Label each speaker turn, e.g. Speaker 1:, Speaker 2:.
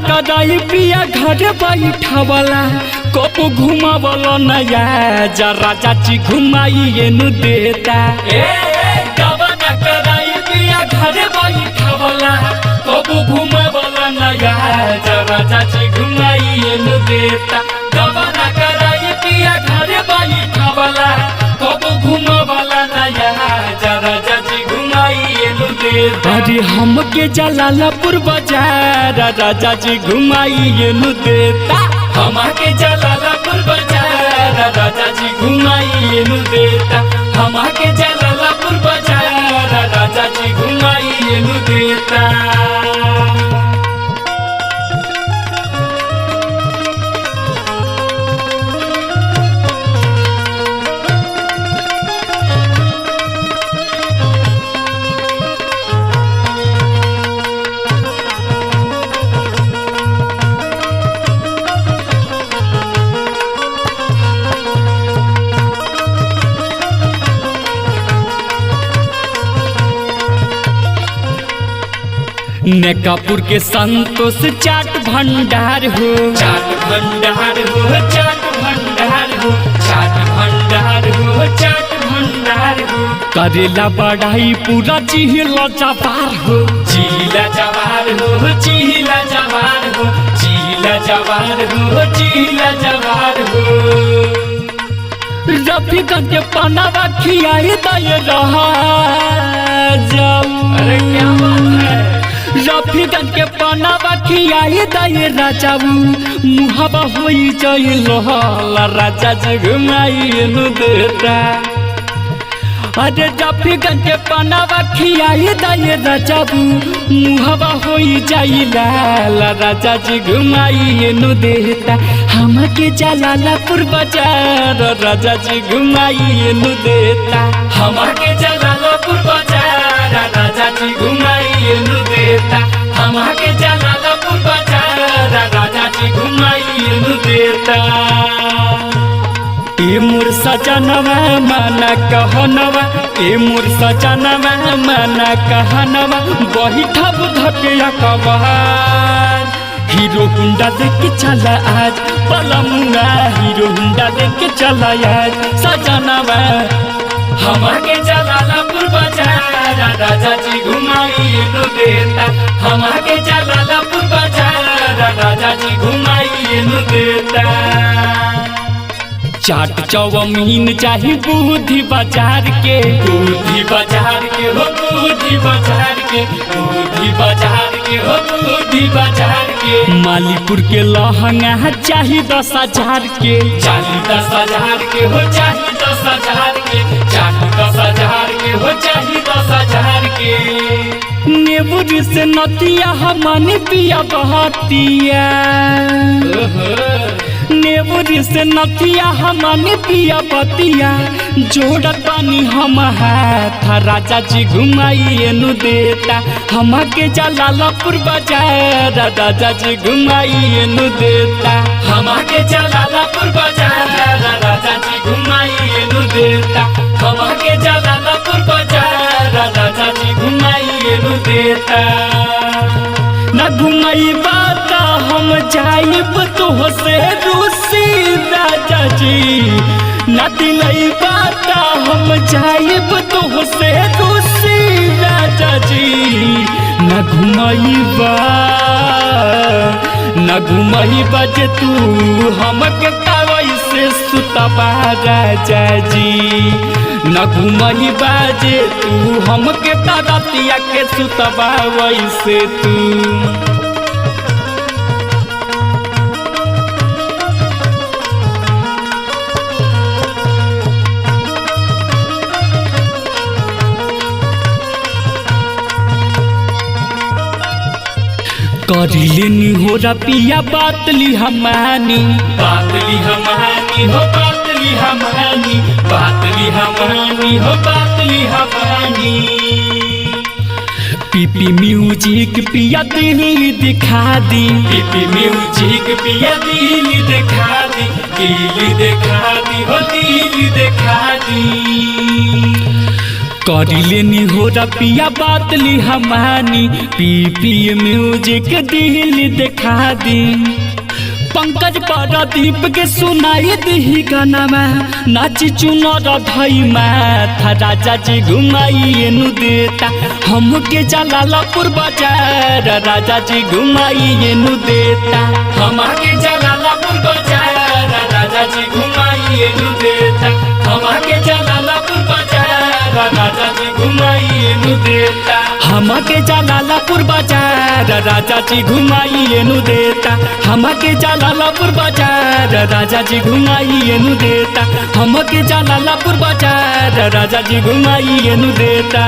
Speaker 1: कदाई पिया घर बैठवला कब घुमावला नया जरा चाची घुमाइए नु देता गबना कदाई पिया घर बैठवला कब घुमावला नया जरा चाची घुमाइए नु देता गबना कदाई पिया घर बैठवला कब घुमावला नया जरा चाची घुमाइए नु देता अरे हमके जलालपुर बाजार राजा जी घुमाइए नु देता हमके जलालपुर बाजार राजा जी घुमाइए नु देता हमके जलालपुर बाजार राजा जी घुमाइए नु देता नेकापुर के संतोष चाट भंडार हो चाट भंडार हो चाट भंडार हो चाट भंडार हो चाट भंडार हो करेला बढ़ाई पूरा चिहिला जवार हो चिहिला जवार हो चिहिला जवार हो चिहिला जवार हो चिहिला जवार हो रफीगंज के पनावा खियाई दे रहा जाऊ अरे क्या बात है रफीगंज के पनावा खियाई दे राजाऊ मुहावा होई जइल राजा जी घुमाइए नु देता अरे रफीगंज के पनावा खियाई दे राजाऊ मुहावा होई जइल राजा जी घुमाइए नु देता हमके जलालपुर बाजार राजा जी घुमाइए नु देता हमके जलालपुर बाजार राजा जी घुमाइए नु देता हमके जलालपुर बाजार राजा जी घुमाइए नु देता ए मोर सजनवा माना कहनवा ए मोर सजनवा माना कहनवा बैठा बुधकिया कबार हीरो हुंडा देके चला आज पलमुआ हीरो हुंडा देके चला आज सजनवा हमके जलालपुर बाजार राजा जी घुमाइए नु देता हमके जलालपुर बाजार राजा जी घुमाइए नु देता चाट चौमीन चाही बुद्धि बाजार के बुद्धि बाजार के हो बुद्धि बाजार के बुद्धि बाजार के हो बुद्धि बाजार के मालीपुर के लहंगा चाही 10,000 के चाही 10,000 के हो चाही 10,000 के चाही 10,000 के हो चाही 10,000 के नेबुर से नतिया हमने पिया बहतिया नेबुर से नतिया हमने पिया बतिया जोड़त पानी हम हाथ राजा जी घुमाइए नु देता हमके जलालपुर बाजार राजा जी घुमाइए नु देता हमके जलालपुर बाजार राजा जी घुमाइए नु देता हमके जलालपुर बाजार राजा जी घुमाइए नु देता न घुमाई बात हम जाइब तो से रूसी राजा जी न दिलई बात हम जाइब तो से रूसी राजा जी न घुमाई बजे तू हमके तावई से सुतबा राजा जी न घुमाई बाजे तू हमके तारतिया के सुतबा वैसे तू करिले नी हो रपिया बातली हमानी बातली हमानी हो बातली हमानी बातली हमानी हो बातली हमानी पीपी म्यूजिक पिया दिल दिखा दी पीपी म्यूजिक पिया दिल दिखा दी दिल दिखा दी हो दिल दिखा दी करी लेनी हो पिया बात ली हमानी पी पी म्यूजिक दिल दिखा दी पंकज पारादीप के सुनाई दी गाना में नाची चुनर धई माथा राजा जी घुमाइए नु देता हमके जलालपुर बाजार राजा जी घुमाइए नु देता हमके जलालपुर बाजार राजा जी घुमाइए नु देता हमके जलालपुर बाजार राजा जी घुमाइए नु देता हमके जलालपुर बाजार राजा जी घुमाइए नु देता हमके जलालपुर बाजार राजा जी घुमाइए नु देता हमके जलालपुर बाजार राजा जी घुमाइए नु देता।